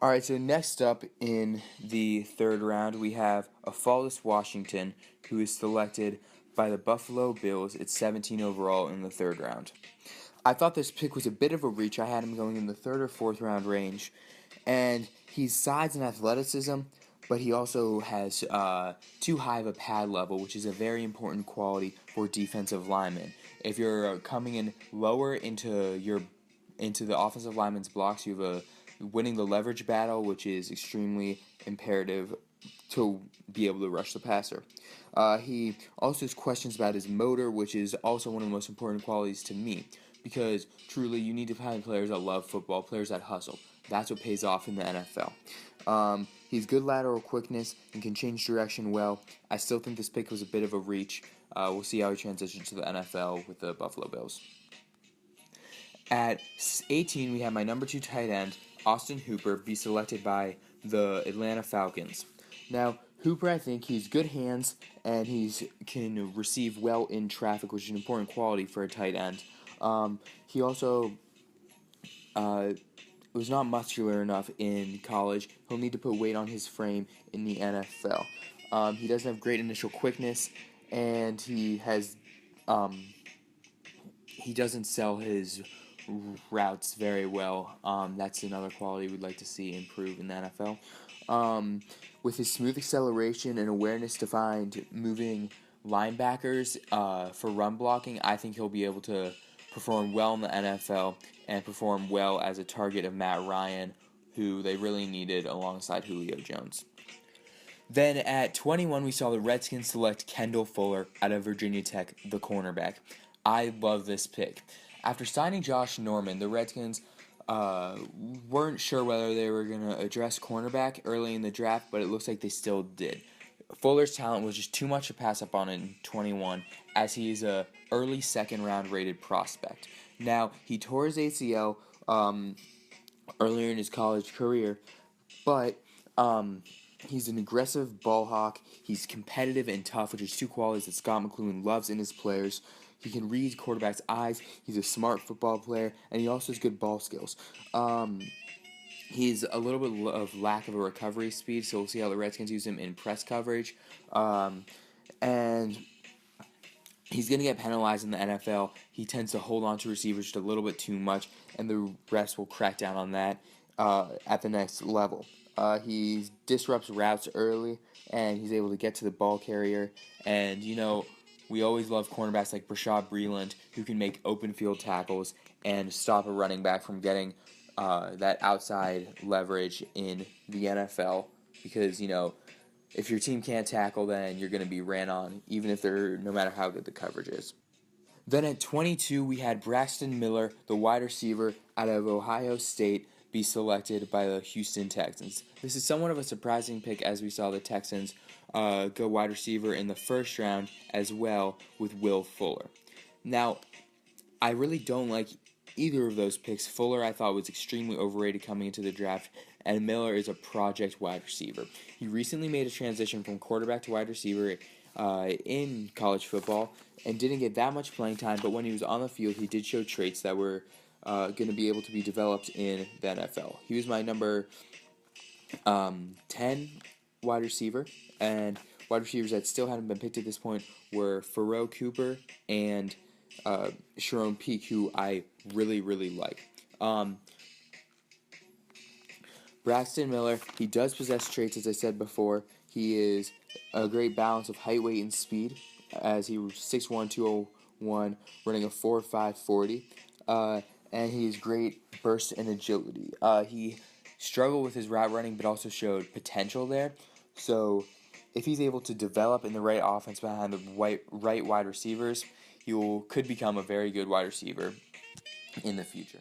Alright, so next up in the third round, we have Adolphus Wahington, who is selected by the Buffalo Bills at 17 overall in the third round. I thought this pick was a bit of a reach. I had him going in the third or fourth round range, and he's size and athleticism, but he also has too high of a pad level, which is a very important quality for defensive linemen. If you're coming in lower into the offensive lineman's blocks, you have winning the leverage battle, which is extremely imperative to be able to rush the passer. He also has questions about his motor, which is also one of the most important qualities to me, because truly you need to find players that love football, players that hustle. That's what pays off in the NFL. He's good lateral quickness and can change direction well. I still think this pick was a bit of a reach. We'll see how he transitions to the NFL with the Buffalo Bills. At 18, we have my number 2 tight end, Austin Hooper, be selected by the Atlanta Falcons. Now, Hooper, I think he's good hands and he can receive well in traffic, which is an important quality for a tight end. He also was not muscular enough in college. He'll need to put weight on his frame in the NFL. He doesn't have great initial quickness, and he doesn't sell his routes very well. That's another quality we'd like to see improve in the NFL. With his smooth acceleration and awareness to find moving linebackers for run blocking, I think he'll be able to perform well in the NFL and perform well as a target of Matt Ryan, who they really needed alongside Julio Jones. Then at 21, we saw the Redskins select Kendall Fuller out of Virginia Tech, the cornerback. I love this pick. After signing Josh Norman, the Redskins weren't sure whether they were going to address cornerback early in the draft, but it looks like they still did. Fuller's talent was just too much to pass up on in 21, as he is a early second-round rated prospect. Now, he tore his ACL earlier in his college career, but he's an aggressive ball hawk. He's competitive and tough, which is two qualities that Scott McCloughan loves in his players. He can read quarterbacks' eyes. He's a smart football player, and he also has good ball skills. He's a little bit of lack of a recovery speed, so we'll see how the Redskins use him in press coverage. And he's going to get penalized in the NFL. He tends to hold on to receivers just a little bit too much, and the refs will crack down on that at the next level. He disrupts routes early, and he's able to get to the ball carrier. And, we always love cornerbacks like Brashad Breeland, who can make open field tackles and stop a running back from getting that outside leverage in the NFL. Because, if your team can't tackle, then you're going to be ran on, even if no matter how good the coverage is. Then at 22, we had Braxton Miller, the wide receiver out of Ohio State, be selected by the Houston Texans. This is somewhat of a surprising pick, as we saw the Texans go wide receiver in the first round as well with Will Fuller. Now, I really don't like either of those picks. Fuller I thought was extremely overrated coming into the draft, and Miller is a project wide receiver. He recently made a transition from quarterback to wide receiver in college football and didn't get that much playing time, but when he was on the field, he did show traits that were going to be able to be developed in the NFL. He was my number 10 wide receiver, and wide receivers that still hadn't been picked at this point were Pharoah Cooper and Sharon Peak, who I really, really like. Braxton Miller, he does possess traits, as I said before. He is a great balance of height, weight, and speed, as he was 6'1", 201, running a 4.5 40. And he's great burst and agility. He struggled with his route running, but also showed potential there. So if he's able to develop in the right offense behind the right wide receivers, he could become a very good wide receiver in the future.